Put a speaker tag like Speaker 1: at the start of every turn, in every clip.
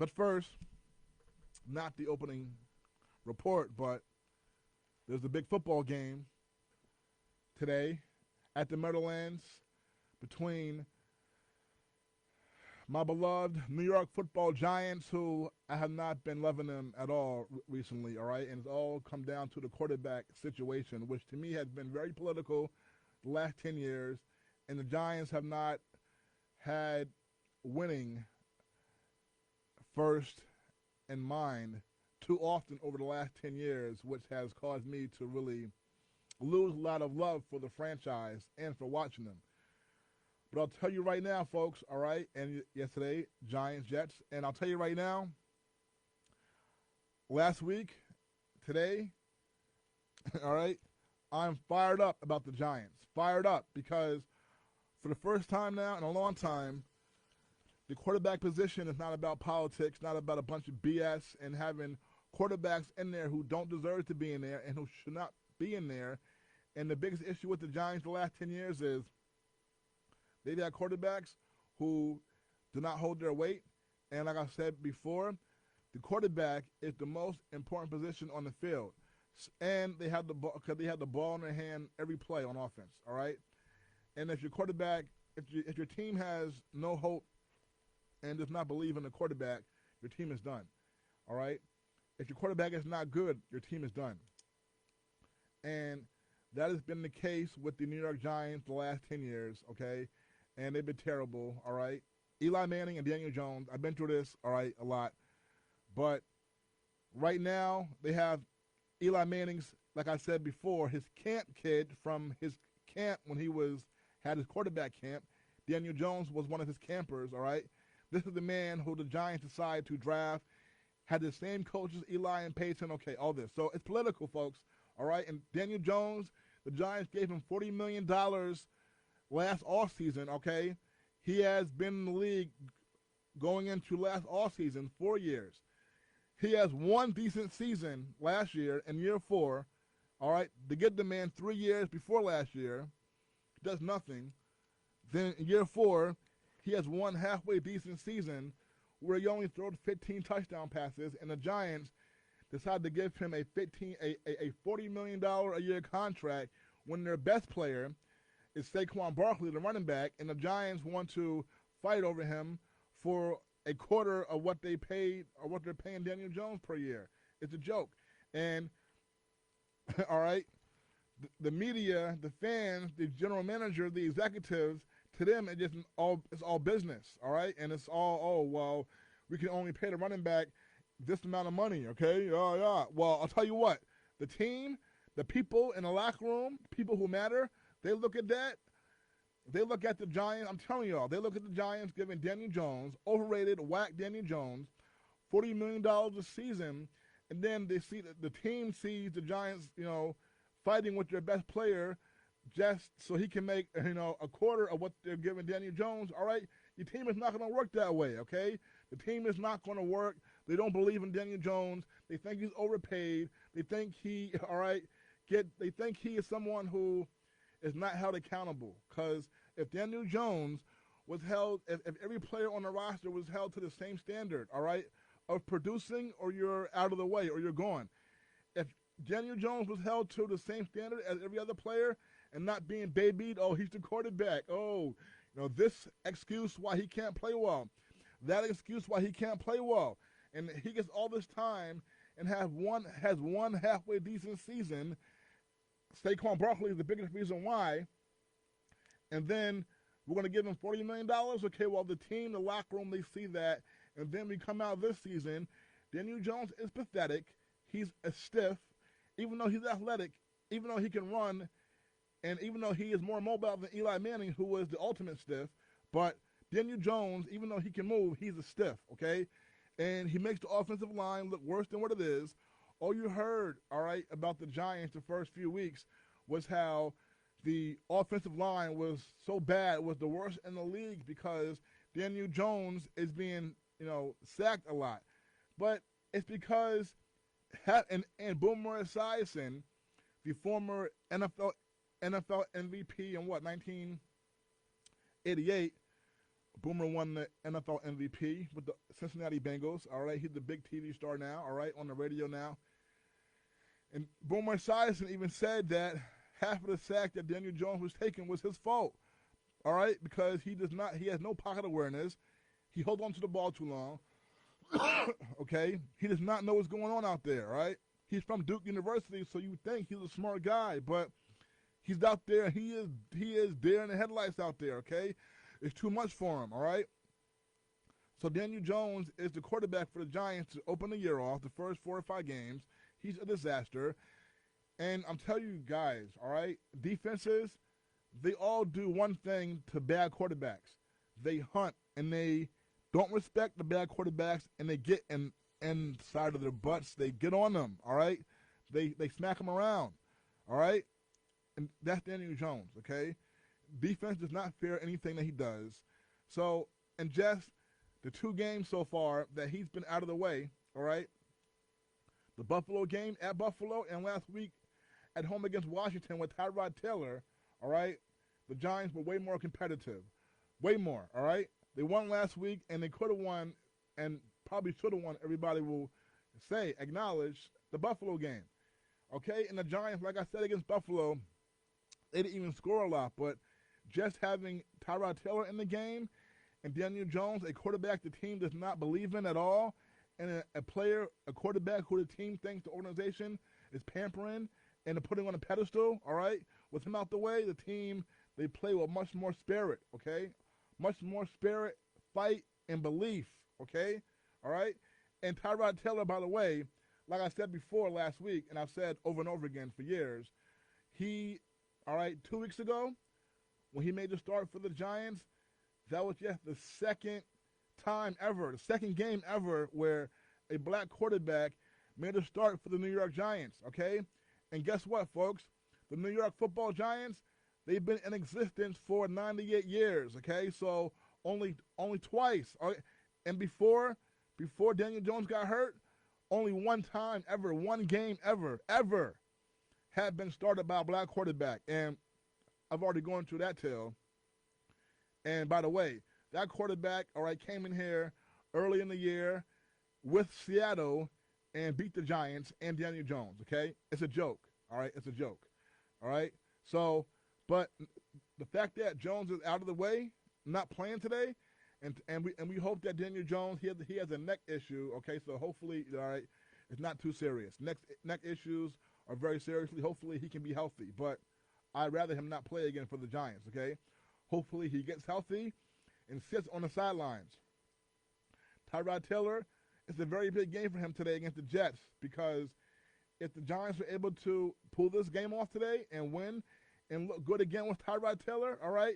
Speaker 1: But first, not the opening report, but there's a big football game today at the Meadowlands between my beloved New York football Giants, who I have not been loving them at all recently, all right? And it's all come down to the quarterback situation, which to me has been very political the last 10 years. And the Giants have not had winning first in mind too often over the last 10 years, which has caused me to really lose a lot of love for the franchise and for watching them. But I'll tell you right now, folks, all right, and yesterday, Giants, Jets, and I'll tell you right now, last week, today, all right, I'm fired up about the Giants. Fired up because for the first time now in a long time, the quarterback position is not about politics, not about a bunch of BS and having quarterbacks in there who don't deserve to be in there and who should not be in there. And the biggest issue with the Giants the last 10 years is they've had quarterbacks who do not hold their weight. And like I said before, the quarterback is the most important position on the field. And they have the ball because they have the ball in their hand every play on offense, all right? And if your quarterback, if your team has no hope and does not believe in the quarterback, your team is done, all right? If your quarterback is not good, your team is done. And that has been the case with the New York Giants the last 10 years, okay? And they've been terrible, all right? Eli Manning and Daniel Jones, I've been through this, all right, a lot. But right now, they have Eli Manning's, like I said before, his camp kid from his camp when he had his quarterback camp. Daniel Jones was one of his campers, all right? This is the man who the Giants decided to draft, had the same coaches, Eli and Peyton, okay, all this. So it's political, folks, all right? And Daniel Jones, the Giants gave him $40 million last offseason, okay? He has been in the league going into last offseason 4 years. He has one decent season last year in year 4, all right? To get the man 3 years before last year, he does nothing. Then in year 4, he has one halfway decent season where he only throws 15 touchdown passes, and the Giants decided to give him a $40 million a year contract when their best player is Saquon Barkley, the running back, and the Giants want to fight over him for a quarter of what they paid or what they're paying Daniel Jones per year. It's a joke. And, all right, the media, the fans, the general manager, the executives, to them, it's all business, all right? And it's all, oh, well, we can only pay the running back this amount of money, okay? Yeah. Well, I'll tell you what. The team, the people in the locker room, people who matter, they look at that. They look at the Giants. I'm telling y'all, they look at the Giants giving Daniel Jones, overrated, whack Daniel Jones, $40 million a season, and then they see the team sees the Giants, fighting with their best player just so he can make, a quarter of what they're giving Daniel Jones. All right, your team is not going to work that way, okay? The team is not going to work. They don't believe in Daniel Jones. They think he's overpaid. They think he, they think he is someone who is not held accountable. Because if Daniel Jones was held, if every player on the roster was held to the same standard, all right, of producing, or you're out of the way, or you're gone. If Daniel Jones was held to the same standard as every other player and not being babied, oh, he's the quarterback. Oh, this excuse why he can't play well. That excuse why he can't play well. And he gets all this time and has one halfway decent season. Saquon Barkley is the biggest reason why. And then we're going to give him $40 million? Okay, well, the team, the locker room, they see that. And then we come out this season. Daniel Jones is pathetic. He's a stiff. Even though he's athletic, even though he can run, and even though he is more mobile than Eli Manning, who was the ultimate stiff, but Daniel Jones, even though he can move, he's a stiff, okay? And he makes the offensive line look worse than what it is. All you heard, all right, about the Giants the first few weeks was how the offensive line was so bad, it was the worst in the league because Daniel Jones is being, sacked a lot. But it's because, and Boomer Esiason, the former NFL MVP in 1988, Boomer won the NFL MVP with the Cincinnati Bengals. All right, he's the big TV star now. All right, on the radio now. And Boomer Esiason even said that half of the sack that Daniel Jones was taking was his fault. All right, because he has no pocket awareness. He holds on to the ball too long. Okay, he does not know what's going on out there. Right, he's from Duke University, so you would think he's a smart guy, but he's out there. He is deer in the headlights out there. Okay, it's too much for him. All right. So Daniel Jones is the quarterback for the Giants to open the year off, the first 4 or 5 games. He's a disaster. And I'm telling you guys, all right, defenses, they all do one thing to bad quarterbacks. They hunt and they don't respect the bad quarterbacks, and they get inside of their butts. They get on them, all right? They smack them around, all right? And that's Daniel Jones, okay? Defense does not fear anything that he does. So, and just the 2 games so far that he's been out of the way, all right? The Buffalo game at Buffalo, and last week at home against Washington with Tyrod Taylor, all right? The Giants were way more competitive. Way more, all right? They won last week, and they could have won and probably should have won, everybody will say, acknowledge, the Buffalo game. Okay? And the Giants, like I said, against Buffalo, they didn't even score a lot, but just having Tyrod Taylor in the game and Daniel Jones, a quarterback the team does not believe in at all, and a quarterback who the team thinks the organization is pampering and putting on a pedestal, all right? With him out the way, the team, they play with much more spirit, okay? Much more spirit, fight, and belief, okay? All right? And Tyrod Taylor, by the way, like I said before last week, and I've said over and over again for years, he, all right, 2 weeks ago, when he made the start for the Giants, that was just the second time ever, the second game ever where a black quarterback made a start for the New York Giants, okay? And guess what, folks? The New York Football Giants, they've been in existence for 98 years, okay? So only twice. All right? And before Daniel Jones got hurt, only one time ever, one game ever had been started by a black quarterback. And I've already gone through that tale. And by the way, that quarterback, all right, came in here early in the year with Seattle and beat the Giants and Daniel Jones, okay? It's a joke, all right? It's a joke, all right? So, but the fact that Jones is out of the way, not playing today, and we hope that Daniel Jones, he has a neck issue, okay? So hopefully, all right, it's not too serious. Neck issues are very seriously. Hopefully he can be healthy, but I'd rather him not play again for the Giants, okay? Hopefully he gets healthy and sits on the sidelines. Tyrod Taylor, it's a very big game for him today against the Jets, because if the Giants are able to pull this game off today and win and look good again with Tyrod Taylor, all right,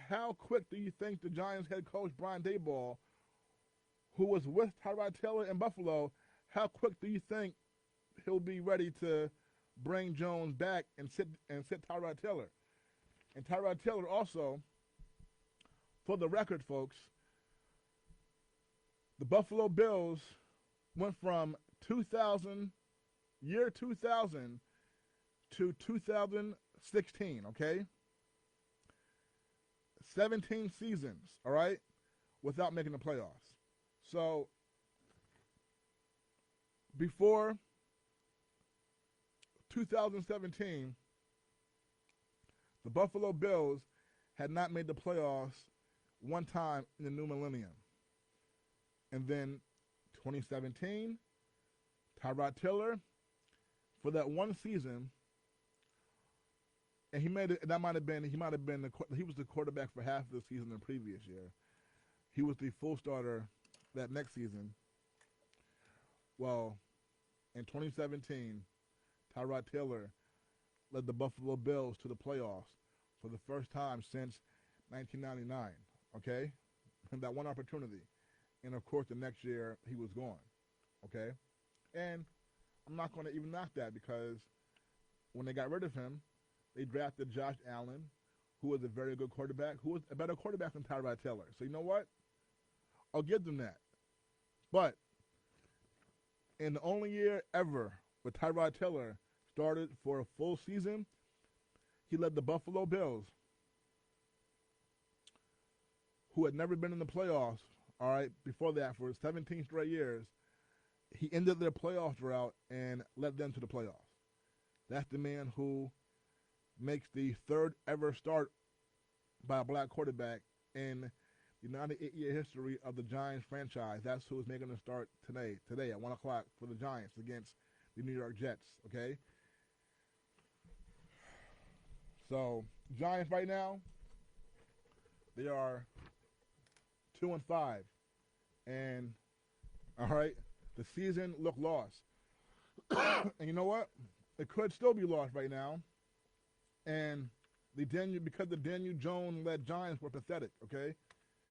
Speaker 1: how quick do you think the Giants head coach Brian Daboll, who was with Tyrod Taylor in Buffalo, how quick do you think he'll be ready to bring Jones back and sit Tyrod Taylor? And Tyrod Taylor also, for the record, folks, the Buffalo Bills went from 2000 to 2016, okay? 17 seasons, all right, without making the playoffs. So before 2017, the Buffalo Bills had not made the playoffs one time in the new millennium. And then 2017, Tyrod Taylor, for that one season, and he made it. That might have been he was the quarterback for half of the season the previous year. He was the full starter that next season. Well, in 2017, Tyrod Taylor led the Buffalo Bills to the playoffs for the first time since 1999. Okay, and that one opportunity, and of course the next year he was gone. Okay, and I'm not going to even knock that, because when they got rid of him, they drafted Josh Allen, who was a very good quarterback, who was a better quarterback than Tyrod Taylor. So you know what? I'll give them that. But in the only year ever where Tyrod Taylor started for a full season, he led the Buffalo Bills who had never been in the playoffs, all right, before that for 17 straight years, he ended their playoff drought and led them to the playoffs. That's the man who makes the third ever start by a black quarterback in the 98-year history of the Giants franchise. That's who is making the start today at 1 o'clock for the Giants against the New York Jets, okay? So, Giants right now, they are 2-5. And, all right, the season looked lost. And you know what? It could still be lost right now. And because the Daniel Jones-led Giants were pathetic, okay?